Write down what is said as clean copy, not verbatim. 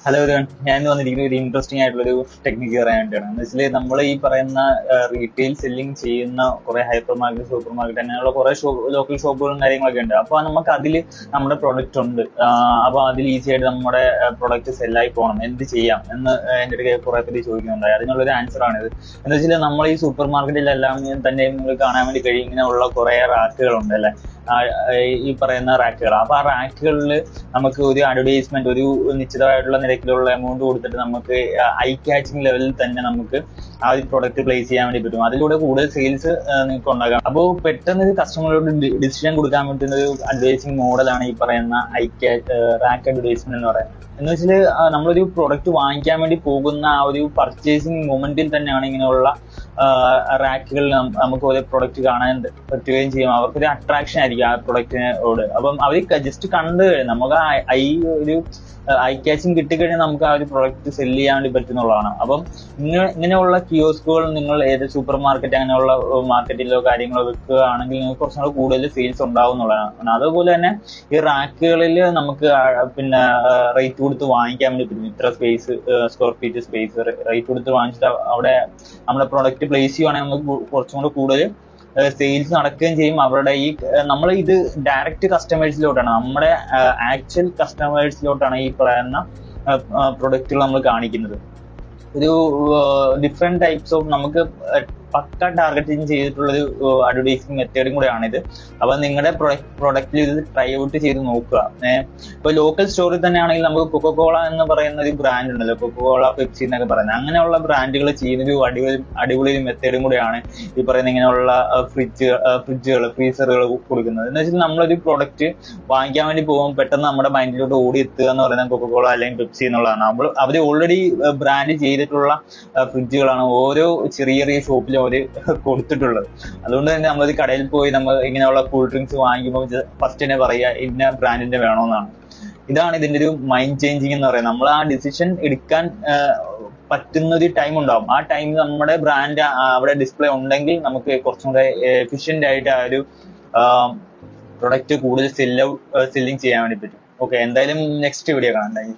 Hello ഞാൻ ഇന്ന് വന്നിരിക്കുന്ന ഒരു ഇൻട്രസ്റ്റിംഗ് ആയിട്ടുള്ളൊരു ടെക്നിക്ക് പറയാൻ വേണ്ടിയാണ്. എന്ന് വെച്ചാൽ നമ്മൾ ഈ പറയുന്ന റീറ്റെയിൽ സെല്ലിംഗ് ചെയ്യുന്ന കുറെ ഹൈപ്പർ മാർക്കറ്റ്, സൂപ്പർ മാർക്കറ്റ് അങ്ങനെയുള്ള കുറെ ലോക്കൽ ഷോപ്പുകളും കാര്യങ്ങളൊക്കെ ഉണ്ട്. അപ്പൊ നമുക്ക് അതിൽ നമ്മുടെ പ്രൊഡക്റ്റ് ഉണ്ട്. അപ്പൊ അതിൽ ഈസി ആയിട്ട് നമ്മുടെ പ്രൊഡക്റ്റ് സെല്ലായി പോകണം, എന്ത് ചെയ്യാം എന്ന് എൻ്റെ അടുത്ത് കുറെ പേര് ചോദിക്കുന്നുണ്ടായി. അതിനുള്ളൊരു ആൻസർ ആണിത്. എന്ന് വെച്ചാൽ നമ്മൾ ഈ സൂപ്പർ മാർക്കറ്റിലെല്ലാം തന്നെ നിങ്ങൾ കാണാൻ വേണ്ടി കഴിയും, ഇങ്ങനെയുള്ള കുറെ റാക്കുകളുണ്ട് അല്ലെ, ഈ പറയുന്ന റാക്കുകൾ. അപ്പൊ ആ റാക്കുകളിൽ നമുക്ക് ഒരു അഡ്വർടൈസ്മെന്റ്, ഒരു നിശ്ചിതമായിട്ടുള്ള നിരക്കിലുള്ള എമൗണ്ട് കൊടുത്തിട്ട് നമുക്ക് ഐ ക്യാച്ചിങ് ലെവലിൽ തന്നെ നമുക്ക് ആ ഒരു പ്രൊഡക്റ്റ് പ്ലേസ് ചെയ്യാൻ വേണ്ടി പറ്റും. അതിലൂടെ കൂടുതൽ സെയിൽസ് നിങ്ങൾക്ക് ഉണ്ടാകാം. അപ്പോൾ പെട്ടെന്ന് കസ്റ്റമറോട് ഡിസിഷൻ കൊടുക്കാൻ പറ്റുന്ന ഒരു അഡ്വർടൈസിങ് മോഡലാണ് ഈ പറയുന്ന റാക്ക് അഡ്വർടൈസ്മെന്റ് എന്ന് പറയുന്നത്. എന്ന് വെച്ചാൽ നമ്മളൊരു പ്രൊഡക്റ്റ് വാങ്ങിക്കാൻ വേണ്ടി പോകുന്ന ആ ഒരു പർച്ചേസിങ് മൊമെന്റിൽ തന്നെയാണ് ഇങ്ങനെയുള്ള റാക്കുകളിൽ നമുക്ക് ഒരു പ്രൊഡക്റ്റ് കാണാൻ പറ്റുകയും ചെയ്യും. അവർക്കൊരു അട്രാക്ഷൻ ആയിരിക്കും ആ പ്രൊഡക്റ്റിനോട്. അപ്പം അവർ ജസ്റ്റ് കണ്ടു കഴിഞ്ഞാൽ നമുക്ക് ഒരു ഐ ക്യാച്ചിങ് കിട്ടിക്കഴിഞ്ഞാൽ നമുക്ക് ആ ഒരു പ്രൊഡക്റ്റ് സെല് ചെയ്യാൻ വേണ്ടി പറ്റുന്നുള്ളതാണ്. അപ്പം ഇങ്ങനെയുള്ള കിയോസ്കുകൾ നിങ്ങൾ ഏത് സൂപ്പർ മാർക്കറ്റ് അങ്ങനെയുള്ള മാർക്കറ്റിലോ കാര്യങ്ങളോ വെക്കുകയാണെങ്കിൽ നിങ്ങൾക്ക് കുറച്ചും കൂടെ കൂടുതൽ സെയിൽസ് ഉണ്ടാവുന്നുള്ളതാണ്. അതുപോലെ തന്നെ ഈ റാക്കുകളിൽ നമുക്ക് പിന്നെ റേറ്റ് കൊടുത്ത് വാങ്ങിക്കാൻ വേണ്ടി പറ്റും. ഇത്ര space, square feet space rate കൊടുത്ത് വാങ്ങിച്ചിട്ട് അവിടെ നമ്മുടെ പ്രൊഡക്റ്റ് പ്ലേസ് ചെയ്യുവാണെങ്കിൽ നമുക്ക് കുറച്ചും കൂടെ കൂടുതൽ സെയിൽസ് നടക്കുകയും ചെയ്യും. അവരുടെ ഈ നമ്മൾ ഇത് ഡയറക്റ്റ് കസ്റ്റമേഴ്സിലോട്ടാണ്, നമ്മുടെ ആക്ച്വൽ കസ്റ്റമേഴ്സിലോട്ടാണ് ഈ പറയുന്ന പ്രൊഡക്റ്റുകൾ നമ്മൾ കാണിക്കുന്നത്. ഒരു ഡിഫറെന്റ് ടൈപ്സ് ഓഫ് നമുക്ക് പക്ക ടാർഗറ്റിങ് ചെയ്തിട്ടുള്ളൊരു അഡ്വർടൈസിങ് മെത്തേഡും കൂടെയാണിത്. അപ്പൊ നിങ്ങളുടെ പ്രൊഡക്റ്റിൽ ഇത് ട്രൈ ഔട്ട് ചെയ്ത് നോക്കുക. ഇപ്പൊ ലോക്കൽ സ്റ്റോറിൽ തന്നെ ആണെങ്കിൽ നമുക്ക് കൊക്കോകോള എന്ന് പറയുന്ന ഒരു ബ്രാൻഡ് ഉണ്ടല്ലോ, കൊക്കോകോള, പെപ്സി എന്നൊക്കെ പറയുന്നത്. അങ്ങനെയുള്ള ബ്രാൻഡുകൾ ചെയ്യുന്നൊരു അടിപൊളി മെത്തേഡും കൂടെയാണ് ഈ പറയുന്ന ഇങ്ങനെയുള്ള ഫ്രിഡ്ജുകൾ, ഫ്രീസറുകൾ കൊടുക്കുന്നത്. എന്ന് വെച്ചാൽ നമ്മളൊരു പ്രൊഡക്റ്റ് വാങ്ങിക്കാൻ വേണ്ടി പോകുമ്പോൾ പെട്ടെന്ന് നമ്മുടെ മൈൻഡിലോട്ട് ഓടി എത്തുക എന്ന് പറയുന്നത് കൊക്കോകോള അല്ലെങ്കിൽ പെപ്സി എന്നുള്ളതാണ്. അവർ ഓൾറെഡി ബ്രാൻഡ് ചെയ്തിട്ടുള്ള ഫ്രിഡ്ജുകളാണ് ഓരോ ചെറിയ ഷോപ്പിലും അവര് കൊടുത്തിട്ടുള്ളത്. അതുകൊണ്ട് തന്നെ നമ്മൾ കടയിൽ പോയി നമ്മൾ ഇങ്ങനെയുള്ള കൂൾ ഡ്രിങ്ക്സ് വാങ്ങിക്കുമ്പോൾ ഫസ്റ്റ് തന്നെ പറയുക ഇന്ന ബ്രാൻഡിന്റെ വേണമെന്നാണ്. ഇതാണ് ഇതിന്റെ ഒരു മൈൻഡ് ചേഞ്ചിങ് എന്ന് പറയുന്നത്. നമ്മൾ ആ ഡിസിഷൻ എടുക്കാൻ പറ്റുന്ന ഒരു ടൈം ഉണ്ടാവും. ആ ടൈമിൽ നമ്മുടെ ബ്രാൻഡ് അവിടെ ഡിസ്പ്ലേ ഉണ്ടെങ്കിൽ നമുക്ക് കുറച്ചും കൂടെ എഫിഷ്യന്റ് ആയിട്ട് ആ ഒരു പ്രൊഡക്റ്റ് കൂടുതൽ സെല്ലിങ് ചെയ്യാൻ വേണ്ടി പറ്റും. ഓക്കെ, എന്തായാലും നെക്സ്റ്റ് വീഡിയോ കാണാം.